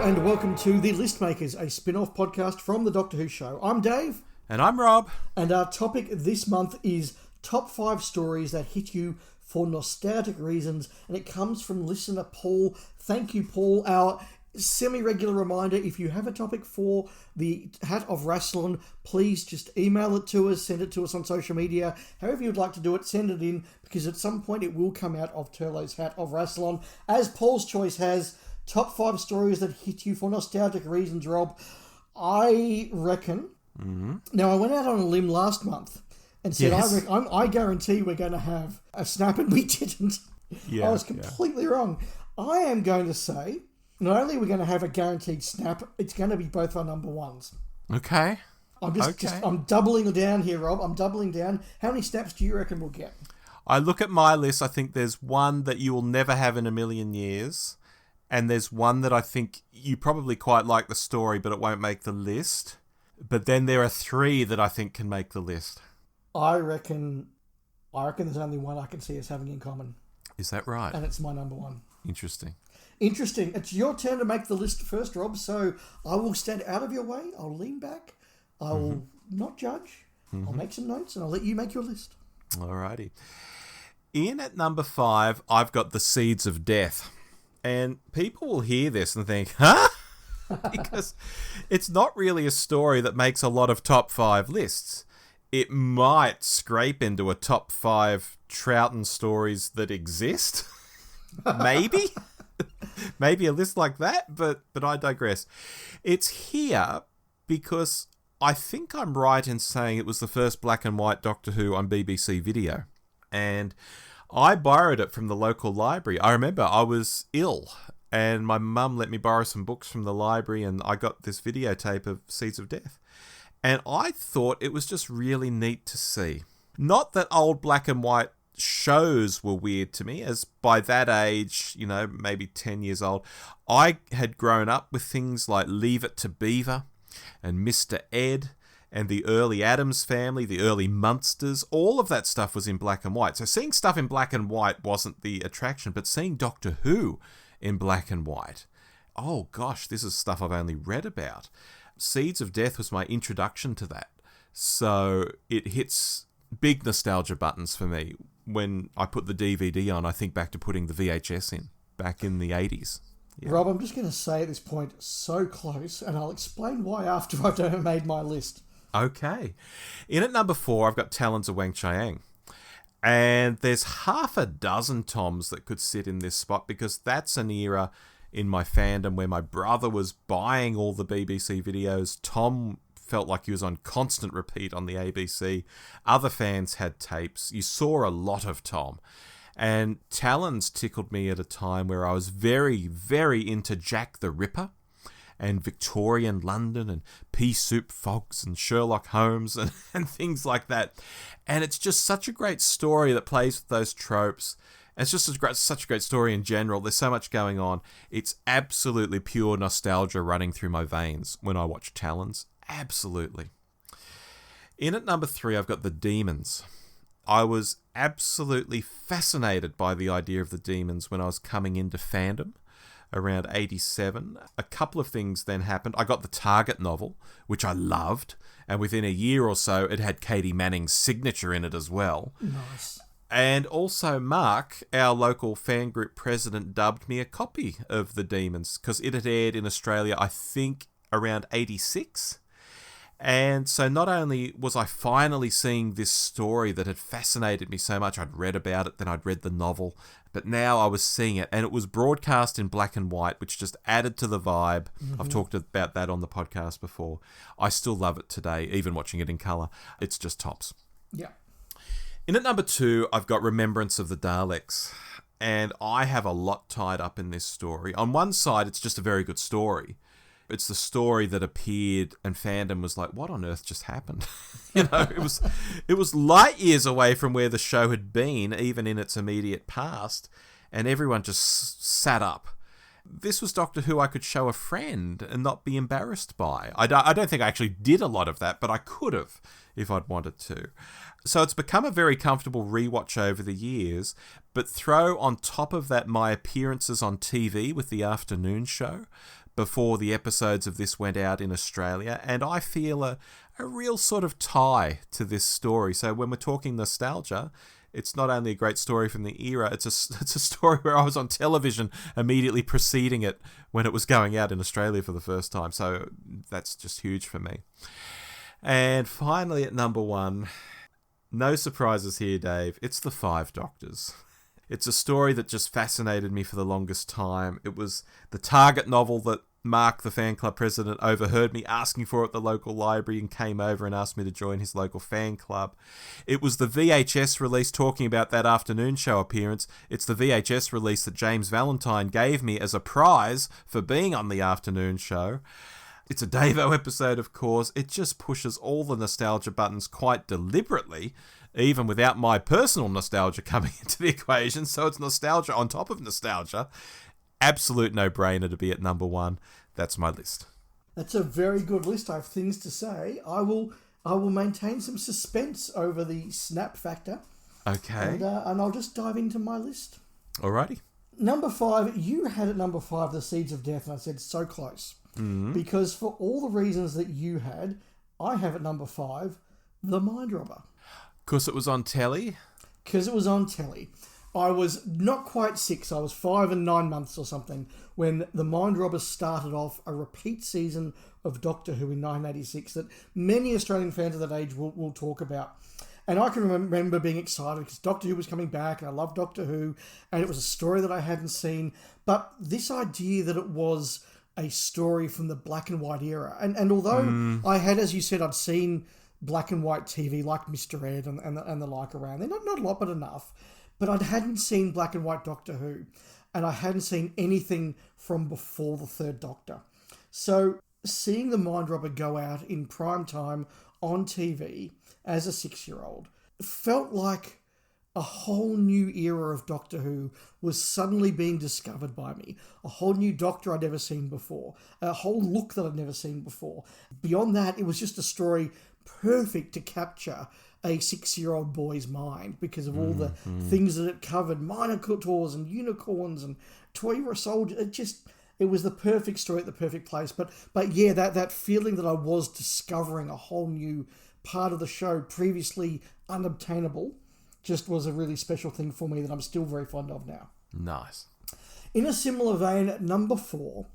and welcome to The List Makers, a spin-off podcast from The Doctor Who Show. I'm Dave. And I'm Rob. And our topic this month is top 5 stories that hit you for nostalgic reasons, and it comes from listener Paul. Thank you, Paul. Our semi-regular reminder, if you have a topic for the Hat of Rassilon, please just email it to us, send it to us on social media. However you'd like to do it, send it in, because at some point it will come out of Turlo's Hat of Rassilon. As Paul's choice has, top 5 stories that hit you for nostalgic reasons, Rob. I reckon... Mm-hmm. Now, I went out on a limb last month and said, yes, I guarantee we're going to have a snap, and we didn't. I was completely wrong. I am going to say, not only are we going to have a guaranteed snap, it's going to be both our number ones. Okay. I'm doubling down here, Rob. I'm doubling down. How many snaps do you reckon we'll get? I look at my list. I think there's one that you will never have in a million years. And there's one that I think you probably quite like the story, but it won't make the list. But then there are 3 that I think can make the list. I reckon there's only one I can see us having in common. Is that right? And it's my number 1. Interesting. It's your turn to make the list first, Rob. So I will stand out of your way. I'll lean back. I will not judge. I'll make some notes and I'll let you make your list. Alrighty. In at number 5, I've got The Seeds of Death. And people will hear this and think, huh? Because it's not really a story that makes a lot of top 5 lists. It might scrape into a top 5 Troughton stories that exist. Maybe. Maybe a list like that, but I digress. It's here because I think I'm right in saying it was the first black and white Doctor Who on BBC Video. And I borrowed it from the local library. I remember I was ill and my mum let me borrow some books from the library, and I got this videotape of Seeds of Death. And I thought it was just really neat to see. Not that old black and white shows were weird to me, as by that age, maybe 10 years old, I had grown up with things like Leave It to Beaver and Mr. Ed and the early Addams Family, the early Munsters. All of that stuff was in black and white. So seeing stuff in black and white wasn't the attraction, but seeing Doctor Who in black and white, oh gosh, this is stuff I've only read about. Seeds of Death was my introduction to that. So it hits big nostalgia buttons for me. When I put the DVD on, I think back to putting the VHS in back in the 80s. Yeah. Rob, I'm just going to say at this point, so close, and I'll explain why after I've made my list. Okay. In at number 4, I've got Talons of Wang Chiang. And there's half a dozen Toms that could sit in this spot, because that's an era in my fandom where my brother was buying all the BBC videos. Tom felt like he was on constant repeat on the ABC. Other fans had tapes. You saw a lot of Tom. And Talons tickled me at a time where I was very, very into Jack the Ripper and Victorian London and pea soup fogs and Sherlock Holmes and things like that. And it's just such a great story that plays with those tropes. It's just such a great story in general. There's so much going on. It's absolutely pure nostalgia running through my veins when I watch Talons. Absolutely. In at number 3, I've got The Demons. I was absolutely fascinated by the idea of the Demons when I was coming into fandom around 87. A couple of things then happened. I got the Target novel, which I loved, and within a year or so, it had Katie Manning's signature in it as well. Nice. And also Mark, our local fan group president, dubbed me a copy of The Demons, because it had aired in Australia, I think, around 86. And so not only was I finally seeing this story that had fascinated me so much, I'd read about it, then I'd read the novel, but now I was seeing it, and it was broadcast in black and white, which just added to the vibe. Mm-hmm. I've talked about that on the podcast before. I still love it today, even watching it in colour. It's just tops. Yeah. In at number 2, I've got Remembrance of the Daleks, and I have a lot tied up in this story. On one side, it's just a very good story. It's the story that appeared and fandom was like, what on earth just happened? It was light years away from where the show had been, even in its immediate past, and everyone just sat up. This was Doctor Who I could show a friend and not be embarrassed by. I don't think I actually did a lot of that, but I could have if I'd wanted to. So it's become a very comfortable rewatch over the years, but throw on top of that my appearances on TV with the afternoon show, before the episodes of this went out in Australia, and I feel a real sort of tie to this story. So when we're talking nostalgia, it's not only a great story from the era, it's a story where I was on television immediately preceding it when it was going out in Australia for the first time. So that's just huge for me. And finally at number 1, no surprises here, Dave, it's The Five Doctors. It's a story that just fascinated me for the longest time. It was the target novel that Mark, the fan club president, overheard me asking for at the local library and came over and asked me to join his local fan club. It was the VHS release, talking about that afternoon show appearance. It's the VHS release that James Valentine gave me as a prize for being on the afternoon show. It's a Davo episode, of course. It just pushes all the nostalgia buttons quite deliberately, even without my personal nostalgia coming into the equation. So it's nostalgia on top of nostalgia. Absolute no-brainer to be at number 1. That's my list. That's a very good list. I have things to say. I will maintain some suspense over the snap factor. Okay. And I'll just dive into my list. Alrighty. Number 5, you had at number 5 The Seeds of Death, and I said so close. Mm-hmm. Because for all the reasons that you had, I have at number 5 The Mind Robber. Because it was on telly? Because it was on telly. I was not quite 6, I was 5 and 9 months or something when The Mind Robber started off a repeat season of Doctor Who in 1986 that many Australian fans of that age will talk about. And I can remember being excited because Doctor Who was coming back and I loved Doctor Who and it was a story that I hadn't seen. But this idea that it was a story from the black and white era. And although I had, as you said, I'd seen black and white TV like Mr. Ed and the like around there. Not a lot, but enough. But I hadn't seen black and white Doctor Who, and I hadn't seen anything from before the Third Doctor. So seeing The Mind Robber go out in prime time on TV as a 6-year-old felt like a whole new era of Doctor Who was suddenly being discovered by me. A whole new Doctor I'd never seen before. A whole look that I'd never seen before. Beyond that, it was just a story perfect to capture a 6-year-old boy's mind because of all the things that it covered, minotaurs and unicorns and Toira soldiers. It was the perfect story at the perfect place. But yeah, that feeling that I was discovering a whole new part of the show previously unobtainable just was a really special thing for me that I'm still very fond of now. Nice. In a similar vein, at number 4,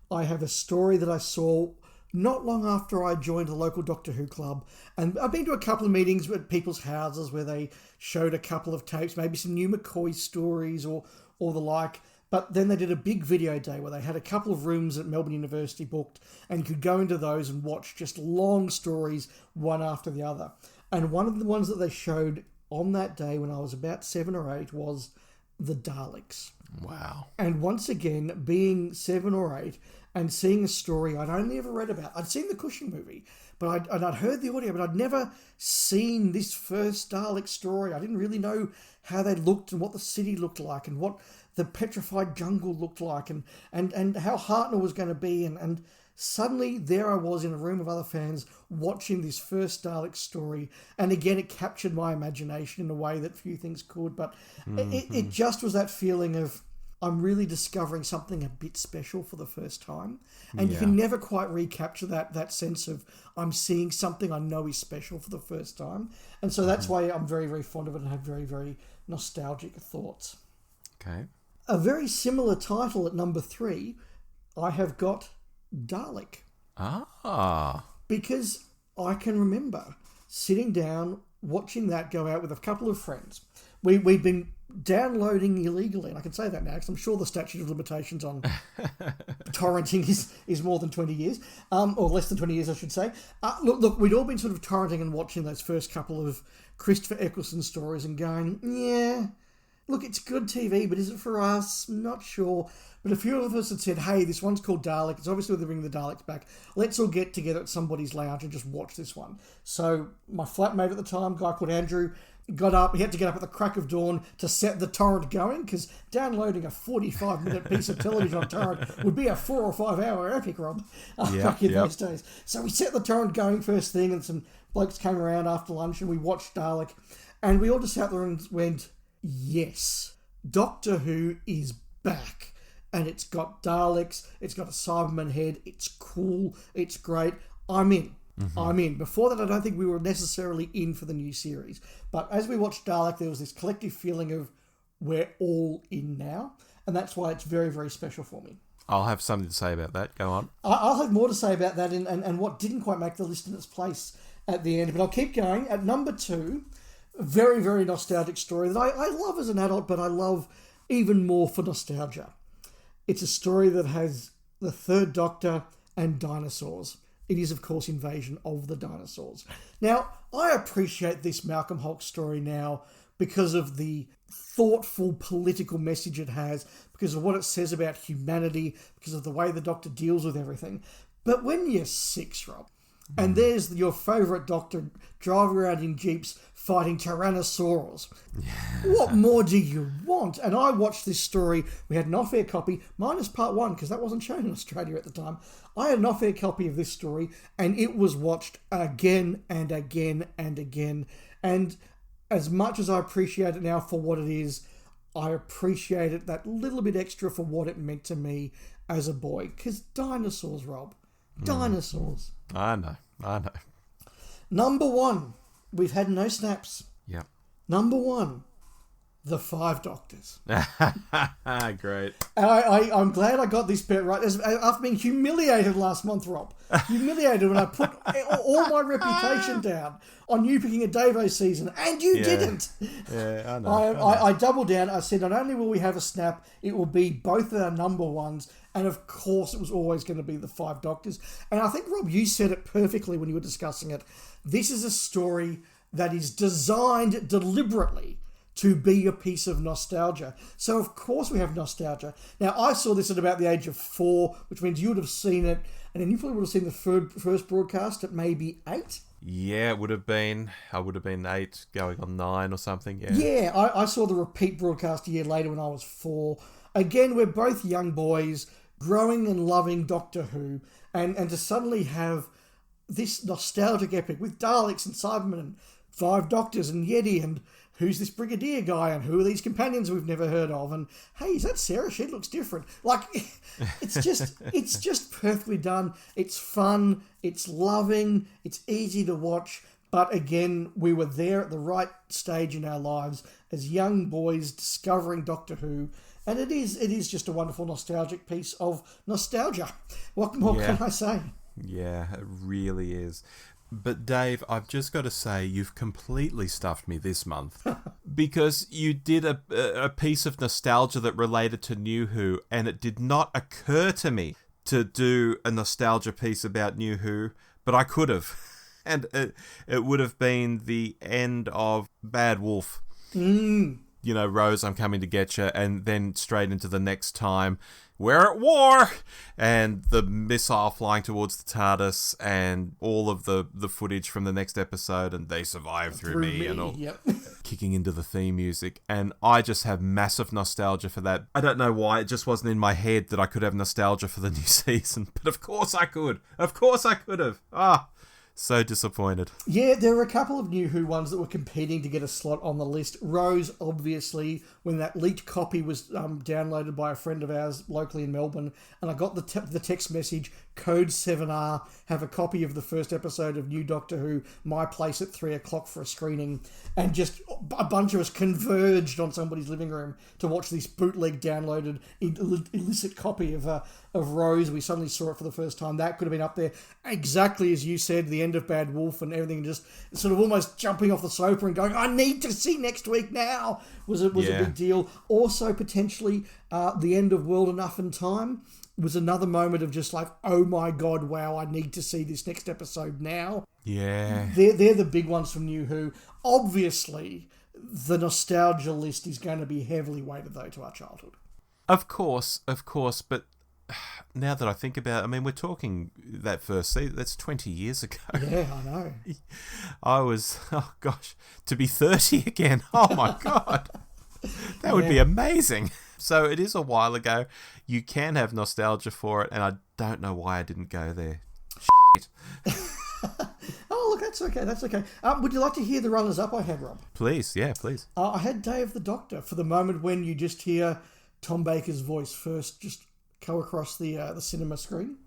I have a story that I saw not long after I joined the local Doctor Who club. And I've been to a couple of meetings at people's houses where they showed a couple of tapes, maybe some new McCoy stories or the like. But then they did a big video day where they had a couple of rooms at Melbourne University booked and you could go into those and watch just long stories one after the other. And one of the ones that they showed on that day when I was about 7 or 8 was the Daleks. Wow. And once again, being 7 or 8 and seeing a story I'd only ever read about. I'd seen the Cushing movie, but I'd heard the audio, but I'd never seen this first Dalek story. I didn't really know how they looked and what the city looked like and what the petrified jungle looked like and how Hartnell was going to be. And suddenly there I was in a room of other fans watching this first Dalek story. And again, it captured my imagination in a way that few things could. But it just was that feeling of I'm really discovering something a bit special for the first time. And you can never quite recapture that sense of I'm seeing something I know is special for the first time. And so that's why I'm very, very fond of it and have very, very nostalgic thoughts. Okay. A very similar title at number 3, I have got Dalek. Because I can remember sitting down, watching that go out with a couple of friends. We'd been downloading illegally, and I can say that now because I'm sure the statute of limitations on torrenting is more than 20 years, or less than 20 years, I should say. Look, we'd all been sort of torrenting and watching those first couple of Christopher Eccleston stories and going, yeah, look, it's good TV, but is it for us? Not sure. But a few of us had said, hey, this one's called Dalek. It's obviously they're bringing the Daleks back. Let's all get together at somebody's lounge and just watch this one. So my flatmate at the time, a guy called Andrew, got up. He had to get up at the crack of dawn to set the torrent going because downloading a 45-minute piece of television on torrent would be a 4 or 5 hour epic, Rob, back in those days. So we set the torrent going first thing and some blokes came around after lunch and we watched Dalek and we all just sat there and went, yes, Doctor Who is back. and it's got Daleks, it's got a Cyberman head, it's cool, it's great. I'm in. I'm in. Before that, I don't think we were necessarily in for the new series. But as we watched Dalek, there was this collective feeling of we're all in now. And that's why it's very, very special for me. I'll have something to say about that. Go on. I'll have more to say about that and what didn't quite make the list in its place at the end. But I'll keep going. At number 2, a very, very nostalgic story that I love as an adult, but I love even more for nostalgia. It's a story that has the Third Doctor and dinosaurs. It is, of course, Invasion of the Dinosaurs. Now, I appreciate this Malcolm Hulke story now because of the thoughtful political message it has, because of what it says about humanity, because of the way the Doctor deals with everything. But when you're 6, Rob, and there's your favourite Doctor driving around in jeeps fighting Tyrannosaurus, what more do you want? And I watched this story. We had an off-air copy, minus part 1, because that wasn't shown in Australia at the time. I had an off-air copy of this story, and it was watched again and again and again. And as much as I appreciate it now for what it is, I appreciate it that little bit extra for what it meant to me as a boy. Because dinosaurs, Rob. Dinosaurs. I know. Number 1. We've had no snaps. Yep. Number 1. The 5 Doctors. Great. And I'm glad I got this bit right. After being humiliated last month, Rob. Humiliated when I put all my reputation down on you picking a Davo season, and you didn't. Yeah, I know. I doubled down. I said, not only will we have a snap, it will be both of our number 1s, and of course it was always going to be the 5 Doctors. And I think, Rob, you said it perfectly when you were discussing it. This is a story that is designed deliberately to be a piece of nostalgia. So, of course, we have nostalgia. Now, I saw this at about the age of 4, which means you would have seen it, and then you probably would have seen the first broadcast at maybe 8. Yeah, it would have been. I would have been 8, going on 9 or something. Yeah. Yeah, I saw the repeat broadcast a year later when I was 4. Again, we're both young boys, growing and loving Doctor Who, and to suddenly have this nostalgic epic with Daleks and Cybermen and 5 Doctors and Yeti and who's this Brigadier guy and who are these companions we've never heard of, and hey, is that Sarah? She looks different. Like, it's just perfectly done. It's fun, it's loving, it's easy to watch, but again, we were there at the right stage in our lives as young boys discovering Doctor Who, and it is just a wonderful nostalgic piece of nostalgia. What more can I say? Yeah, it really is. But Dave, I've just got to say, you've completely stuffed me this month. Because you did a piece of nostalgia that related to New Who, and it did not occur to me to do a nostalgia piece about New Who, but I could have. And it would have been the end of Bad Wolf. You know, Rose, I'm coming to get you, and then straight into the next time. We're at war! And the missile flying towards the TARDIS, and all of the footage from the next episode, and they survive through me, and all kicking into the theme music. And I just have massive nostalgia for that. I don't know why, it just wasn't in my head that I could have nostalgia for the new season. But of course I could. Of course I could have. So disappointed. Yeah, there were a couple of New Who ones that were competing to get a slot on the list. Rose, obviously, when that leaked copy was downloaded by a friend of ours locally in Melbourne, and I got the text message, code 7R, have a copy of the first episode of New Doctor Who, my place at 3 o'clock for a screening, and just a bunch of us converged on somebody's living room to watch this bootleg downloaded illicit copy of Rose. We suddenly saw it for the first time. That could have been up there. Exactly as you said, the end of Bad Wolf and everything, just sort of almost jumping off the sofa and going, I need to see next week now, was a big deal. Also, potentially, the end of World Enough in Time was another moment of just like, oh my God, wow, I need to see this next episode now. Yeah. They're the big ones from New Who. Obviously, the nostalgia list is going to be heavily weighted, though, to our childhood. Of course, but now that I think about it, I mean, we're talking that first season, that's 20 years ago. Yeah, I know. I was, to be 30 again. Oh my God. That would be amazing. So it is a while ago. You can have nostalgia for it, and I don't know why I didn't go there. Oh, look, that's okay. Would you like to hear the runners-up I had, Rob? Please, yeah, please. I had Day of the Doctor for the moment when you just hear Tom Baker's voice first just go across the cinema screen.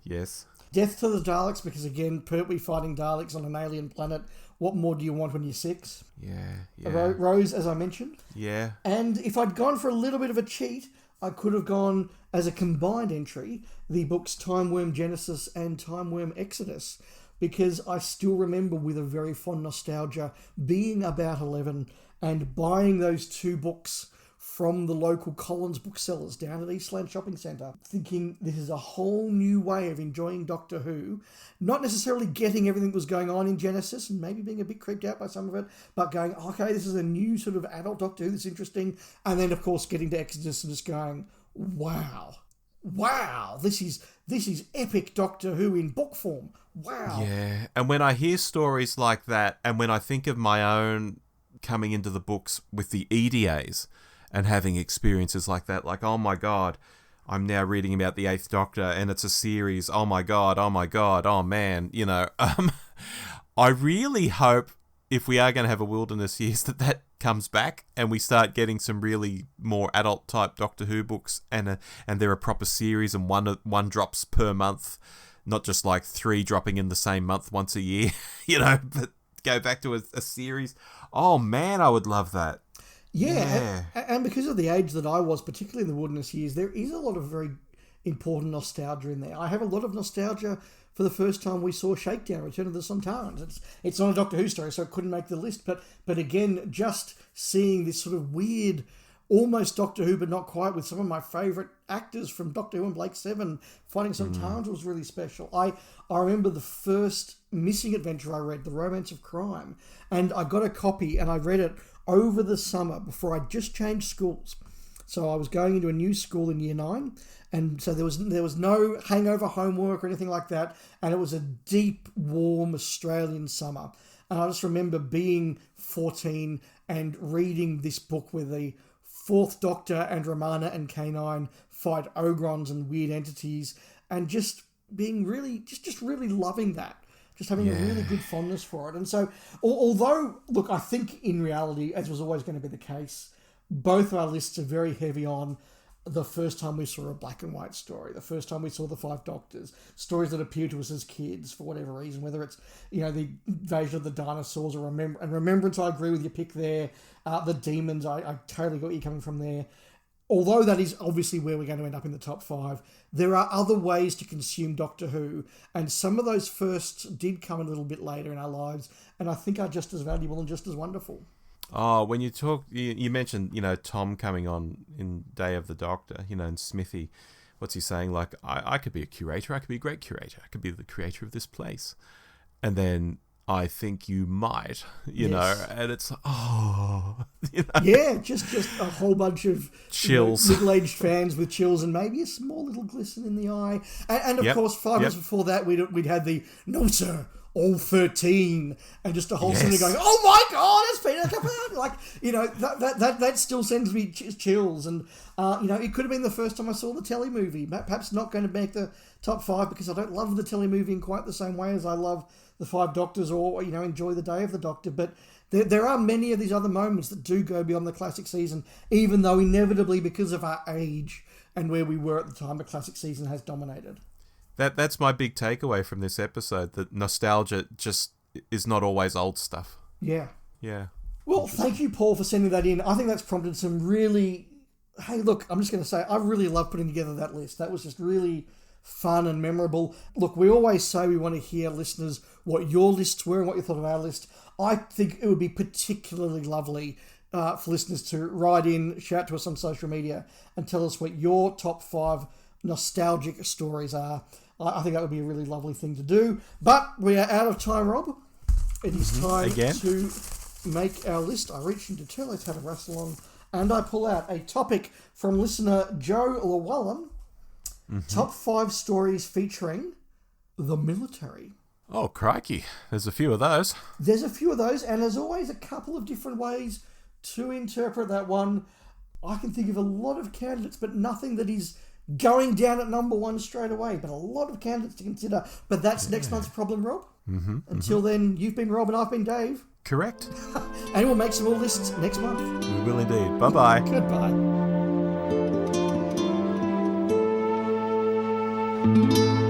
Yes. Death to the Daleks, because again, Pertwee fighting Daleks on an alien planet. What more do you want when you're 6? Yeah. Rose, as I mentioned. Yeah. And if I'd gone for a little bit of a cheat, I could have gone as a combined entry, the books Time Worm Genesis and Time Worm Exodus, because I still remember with a very fond nostalgia being about 11 and buying those 2 books from the local Collins booksellers down at Eastland Shopping Centre, thinking this is a whole new way of enjoying Doctor Who, not necessarily getting everything that was going on in Genesis and maybe being a bit creeped out by some of it, but going, okay, this is a new sort of adult Doctor Who that's interesting, and then of course getting to Exodus and just going, wow, this is epic Doctor Who in book form. Wow. Yeah, and when I hear stories like that, and when I think of my own coming into the books with the EDAs and having experiences like that, like, oh my God, I'm now reading about the 8th Doctor and it's a series, oh my God, oh man, you know, I really hope if we are going to have a Wilderness Years that comes back and we start getting some really more adult type Doctor Who books and they're a proper series and one drops per month, not just like 3 dropping in the same month once a year, you know, but go back to a series. Oh man, I would love that. Yeah. And because of the age that I was, particularly in the Wilderness Years, there is a lot of very important nostalgia in there. I have a lot of nostalgia for the first time we saw Shakedown, Return of the Sontarans. It's not a Doctor Who story, so it couldn't make the list. But again, just seeing this sort of weird, almost Doctor Who, but not quite, with some of my favourite actors from Doctor Who and Blake Seven fighting Sontarans was really special. I remember the first missing adventure I read, The Romance of Crime, and I got a copy and I read it over the summer before I just changed schools. So I was going into a new school in year 9, and so there was no hangover homework or anything like that, and it was a deep, warm Australian summer. And I just remember being 14 and reading this book where the 4th Doctor and Romana and K9 fight Ogrons and weird entities, and just being really, just really loving that. Just having a really good fondness for it. And so, although, look, I think in reality, as was always going to be the case, both our lists are very heavy on the first time we saw a black and white story, the first time we saw the 5 Doctors, stories that appeal to us as kids for whatever reason, whether it's, you know, the invasion of the dinosaurs or Remembrance, I agree with your pick there. The Demons, I totally got you coming from there. Although that is obviously where we're going to end up in the top 5, there are other ways to consume Doctor Who, and some of those firsts did come a little bit later in our lives, and I think are just as valuable and just as wonderful. Oh, when you talk, you mentioned, you know, Tom coming on in Day of the Doctor, you know, and Smithy, what's he saying? Like, I could be a curator, I could be a great curator, I could be the creator of this place. And then I think you might, you know, and it's, you know. Yeah, just a whole bunch of chills, middle-aged fans with chills and maybe a small little glisten in the eye. And of course, 5 minutes before that, we'd had the, no sir, all 13, and just a whole scene going, oh my God, it's Peter Capaldi. Like, you know, that still sends me chills. And, you know, it could have been the first time I saw the telly movie. Perhaps not going to make the top 5 because I don't love the telly movie in quite the same way as I love the 5 Doctors or, you know, enjoy the Day of the Doctor. But there are many of these other moments that do go beyond the classic season, even though inevitably, because of our age and where we were at the time, the classic season has dominated. That's my big takeaway from this episode, that nostalgia just is not always old stuff. Yeah. Yeah. Well, thank you, Paul, for sending that in. I think that's prompted some really... Hey, look, I'm just going to say, I really love putting together that list. That was just really fun and memorable. Look, we always say we want to hear, listeners, what your lists were and what you thought of our list. I think it would be particularly lovely for listeners to write in, shout to us on social media, and tell us what your top 5 nostalgic stories are. I think that would be a really lovely thing to do. But we are out of time, Rob. It is time to make our list. I reach into two. Let's have a rustle on. And I pull out a topic from listener Joe Llewellyn. Top 5 stories featuring the military. Oh, crikey. There's a few of those. There's a few of those, and there's always a couple of different ways to interpret that one. I can think of a lot of candidates, but nothing that is going down at number 1 straight away. But a lot of candidates to consider. But that's next month's problem, Rob. Until then, you've been Rob and I've been Dave. Correct. And we'll make some more lists next month. We will indeed. Bye-bye. Goodbye. Bye.